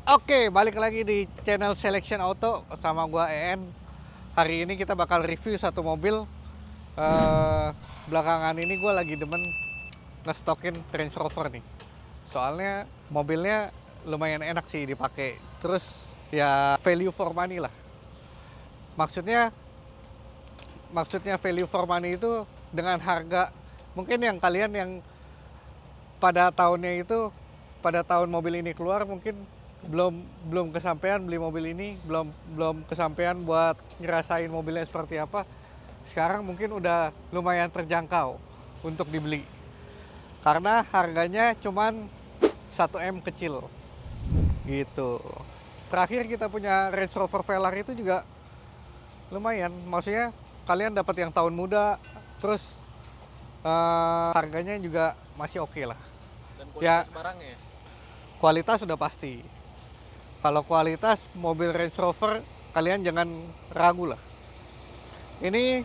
Oke, balik lagi di channel Selection Auto sama gua EN. Hari ini kita bakal review satu mobil. Eh, Belakangan ini gua lagi demen ngestokin Range Rover nih. Soalnya mobilnya lumayan enak sih dipakai. Terus ya value for money lah. Maksudnya value for money itu dengan harga mungkin yang kalian yang pada tahunnya itu pada tahun mobil ini keluar mungkin belum kesampaian beli mobil ini, belum kesampaian buat ngerasain mobilnya seperti apa. Sekarang mungkin udah lumayan terjangkau untuk dibeli karena harganya cuman 1M kecil gitu. Terakhir kita punya Range Rover Velar itu juga lumayan, maksudnya kalian dapat yang tahun muda, terus harganya juga masih oke lah. Dan Ya, kualitas barangnya ya? kualitas sudah pasti. Kalau kualitas mobil Range Rover kalian jangan ragu lah. Ini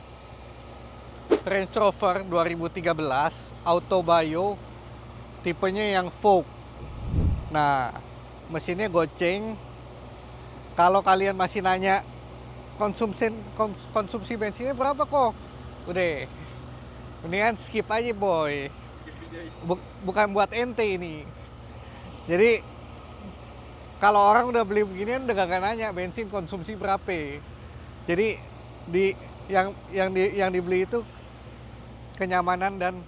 Range Rover 2013 Auto Bio, tipenya yang Vogue. Nah, mesinnya goceng. Kalau kalian masih nanya konsumsi bensinnya berapa kok, udah mendingan skip aja boy. Bukan buat ente ini. Jadi kalau orang udah beli beginian udah gak nanya bensin konsumsi berapa. Jadi yang dibeli itu kenyamanan dan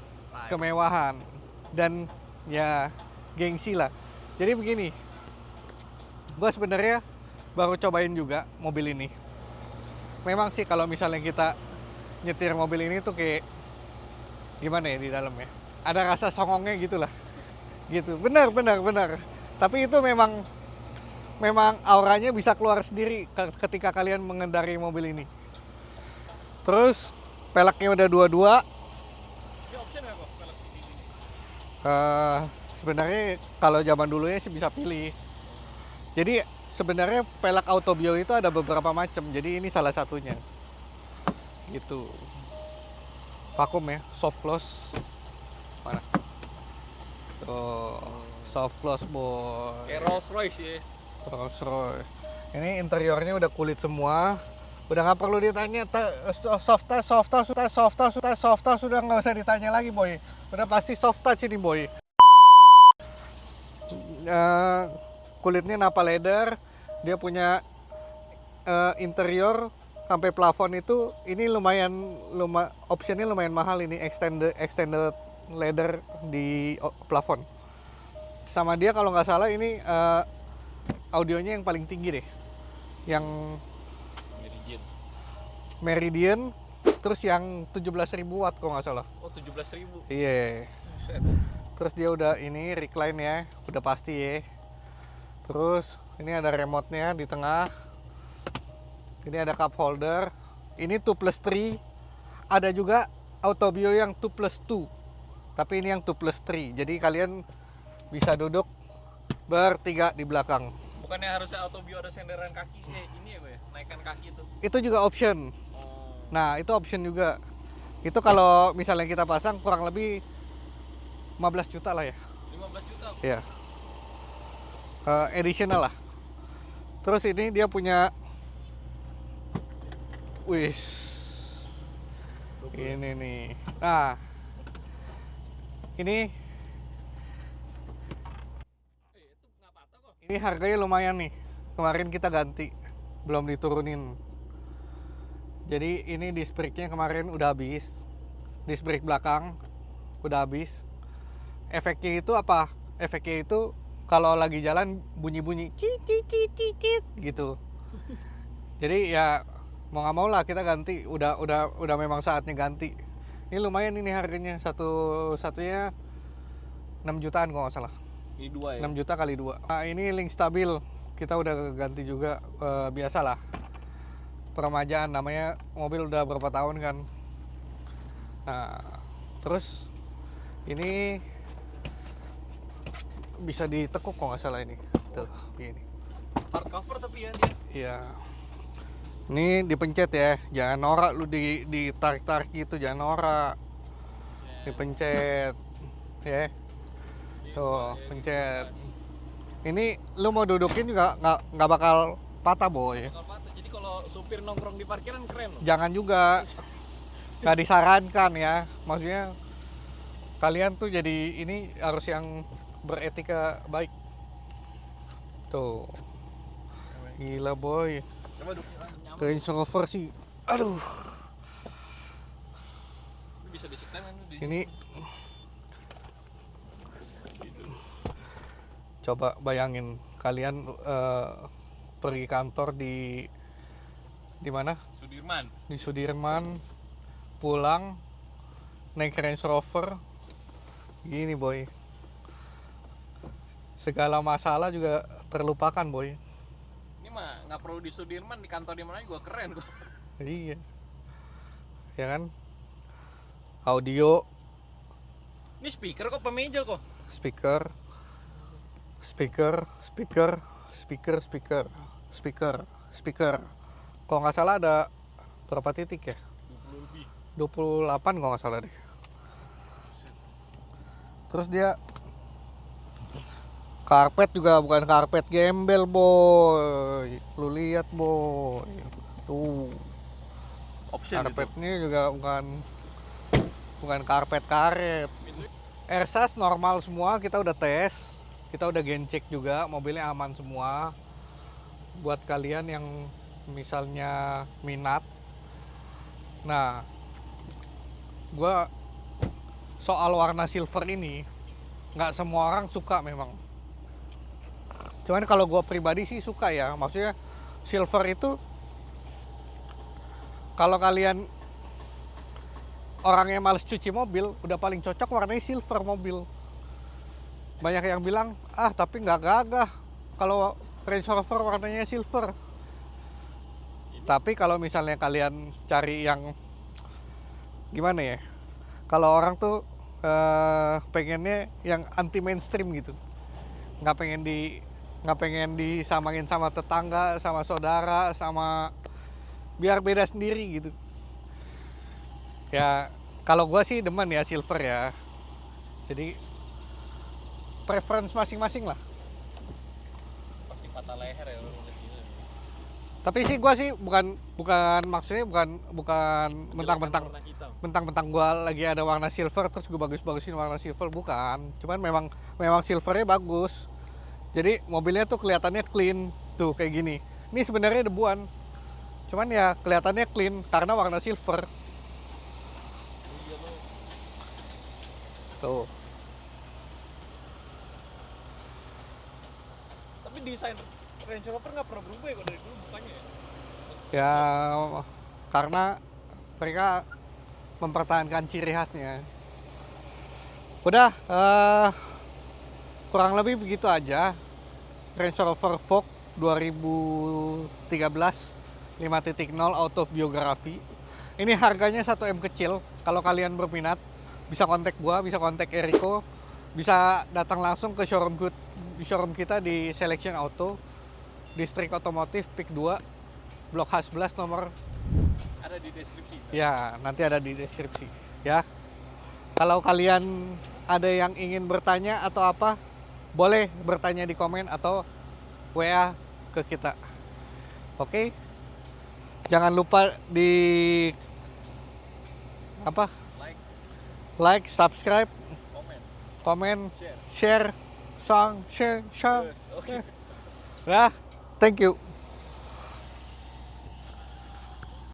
kemewahan dan ya gengsi lah. Jadi begini, gue sebenarnya baru cobain juga mobil ini. Memang sih kalau misalnya kita nyetir mobil ini tuh kayak gimana ya di dalam ya, ada rasa songongnya gitulah gitu. Benar. Tapi itu memang auranya bisa keluar sendiri ketika kalian mengendarai mobil ini. Terus peleknya udah dua-dua. Ini option apa pelek ini? Sebenarnya kalau zaman dulunya sih bisa pilih. Jadi sebenarnya pelek Auto Bio itu ada beberapa macam. Jadi ini salah satunya. Gitu. Vakum ya, soft close. Mana? Tuh, soft close boy. Kayak Rolls Royce ya? Rolls Royce. Ini interiornya udah kulit semua. Udah nggak perlu ditanya soft touch sudah nggak usah ditanya lagi boy. Udah pasti soft touch ini boy. Kulitnya Nappa leather. Dia punya interior sampai plafon itu ini optionnya lumayan mahal ini, extended leather di plafon. Sama dia kalau nggak salah ini audionya yang paling tinggi deh, yang Meridian, terus yang 17.000 watt kalau nggak salah. Oh, 17.000. Iya. Terus dia udah ini recline ya, udah pasti ya. Terus ini ada remote-nya di tengah. Ini ada cup holder. Ini 2+3. Ada juga Auto Bio yang 2+2. Tapi ini yang 2+3. Jadi kalian bisa duduk bertiga di belakang. Bukannya harusnya Auto Bio ada senderan kaki kayak ini ya, Pak ya? Naikkan kaki itu. Itu juga option. Oh. Nah, itu option juga. Itu kalau misalnya kita pasang kurang lebih 15 juta lah ya. 15 juta. Iya. Additional lah. Terus ini dia punya ini nih. Nah, ini Itu nggak patah kok. ini harganya lumayan nih. Kemarin kita ganti, belum diturunin. Jadi ini disc brake-nya kemarin udah habis. Disc brake belakang udah habis. Efeknya itu apa? Efeknya itu kalau lagi jalan bunyi-bunyi cicit gitu. Jadi ya mau nggak mau lah kita ganti. Udah memang saatnya ganti. Ini lumayan ini harganya, satunya 6 jutaan kalau nggak salah. Ini dua ya? 6 juta kali 2. Nah, ini link stabil kita udah ganti juga. Biasalah peremajaan, namanya mobil udah berapa tahun kan. Nah, terus ini bisa ditekuk kalau nggak salah ini. Tuh, gini. Hard cover tapi ya dia. Iya. Ini dipencet ya, jangan norak lu ditarik-tarik gitu, jangan norak. Dipencet. Ya. Tuh, pencet. Ini lu mau dudukin juga nggak bakal patah boy. Bakal patah. Jadi kalau supir nongkrong di parkiran keren loh. Jangan juga, nggak disarankan ya. Maksudnya kalian tuh jadi ini harus yang beretika baik. Tuh, gila boy. Coba duduk nyaman. Range Rover sih, aduh. Lu bisa disetem kan lu di Ini coba bayangin kalian pergi kantor di mana? Sudirman. Di Sudirman, pulang naik Range Rover, gini boy. Segala masalah juga terlupakan boy. Ini mah nggak perlu di Sudirman, di kantor di mana juga keren kok. Iya, ya kan? Audio, Ini speaker kok pemeja kok. speaker, kalau nggak salah ada berapa titik ya? 20 lebih. 28 kalau nggak salah deh. Terus dia karpet juga bukan karpet gembel boy, lu lihat boy, tuh Option itu. karpetnya juga bukan karpet karet. Airsas normal semua, kita udah tes, kita udah gencek juga, mobilnya aman semua. Buat kalian yang misalnya minat, nah gua soal warna silver ini nggak semua orang suka memang. Cuman kalau gua pribadi sih suka ya, maksudnya silver itu kalau kalian orangnya males cuci mobil, udah paling cocok warnanya silver mobil. Banyak yang bilang, ah tapi nggak gagah kalau Range Rover warnanya silver. Tapi kalau misalnya kalian cari yang gimana ya, kalau orang tuh pengennya yang anti mainstream gitu, nggak pengen disamain sama tetangga, sama saudara, sama biar beda sendiri gitu. Ya kalau gue sih demen ya silver ya, jadi preference masing-masing lah. Pasti patah leher ya lu lihat gini. Tapi sih gue sih bukan maksudnya bukan mentang-mentang gue lagi ada warna silver terus gue bagus-bagusin warna silver, bukan. Cuman memang silvernya bagus, jadi mobilnya tuh kelihatannya clean tuh kayak gini. Ini sebenarnya debuan, cuman ya kelihatannya clean karena warna silver. Tuh. Tapi desain Range Rover nggak pernah berubah ya kok dari dulu bukannya ya? Ya karena mereka mempertahankan ciri khasnya. Udah kurang lebih begitu aja Range Rover Vogue 2013 5.0 autobiografi. Ini harganya 1M kecil. Kalau kalian berminat bisa kontak gua, bisa kontak Eriko, bisa datang langsung ke showroom kita di Selection Auto, Distrik Otomotif PIK 2, Blok H11 nomor. Ada di deskripsi. Ya, nanti ada di deskripsi ya. Kalau kalian ada yang ingin bertanya atau apa, boleh bertanya di komen atau WA ke kita. Oke? Jangan lupa di like, subscribe, komen, share, share. Oke. Ya, thank you.